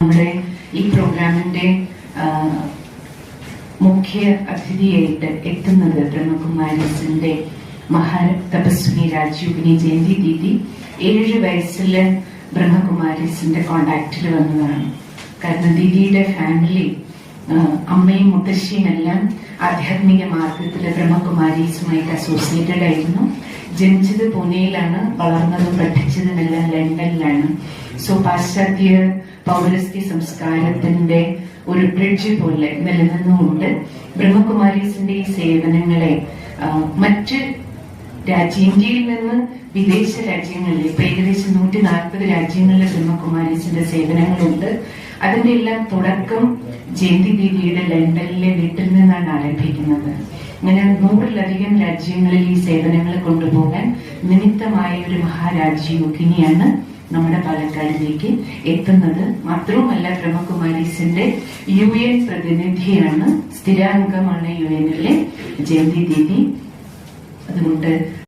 നമ്മുടെ ഈ പ്രോഗ്രാമിന്റെ മുഖ്യ അതിഥിയായിട്ട് എത്തുന്നത് ബ്രഹ്മകുമാരീസിന്റെ മഹാതപസ്വിനി രാജയോഗിനി ജയന്തി ദീദി 7 വയസ്സില് ബ്രഹ്മകുമാരീസിന്റെ കോണ്ടാക്റ്റിൽ വന്നതാണ്. കാരണം ദീദിയുടെ ഫാമിലി അമ്മയും മുത്തശ്ശിയും എല്ലാം ആധ്യാത്മിക മാർഗത്തില് ബ്രഹ്മകുമാരീസുമായിട്ട് അസോസിയേറ്റഡ് ആയിരുന്നു. ജനിച്ചത് പൂനെയിലാണ്, വളർന്നതും പഠിച്ചതും എല്ലാം ലണ്ടനിലാണ്. സോ പാശ്ചാത്യ പൗരസ്ത്യ സംസ്കാരത്തിന്റെ ഒരു ബ്രിഡ്ജ് പോലെ നിലനിന്നുകൊണ്ട് ബ്രഹ്മകുമാരീസിന്റെ ഈ സേവനങ്ങളെ മറ്റ് ഇന്ത്യയിൽ നിന്ന് വിദേശ രാജ്യങ്ങളിൽ ഇപ്പൊ ഏകദേശം 140 രാജ്യങ്ങളിലെ ബ്രഹ്മകുമാരീസിന്റെ സേവനങ്ങളുണ്ട്. അതിന്റെ എല്ലാം തുടക്കം ജയന്തി ദീദിയുടെ ലണ്ടനിലെ വീട്ടിൽ നിന്നാണ് ആരംഭിക്കുന്നത്. അങ്ങനെ 100-ലധികം രാജ്യങ്ങളിൽ ഈ സേവനങ്ങൾ കൊണ്ടുപോകാൻ നിമിത്തമായ ഒരു മഹാരാജയോഗിനിയാണ് നമ്മുടെ പാലക്കാടിലേക്ക് എത്തുന്നത്. മാത്രവുമല്ല, ബ്രഹ്മകുമാരീസിന്റെ UN പ്രതിനിധിയാണ്, സ്ഥിരാംഗമാണ് UN ജയന്തി ദീദി. അതുകൊണ്ട്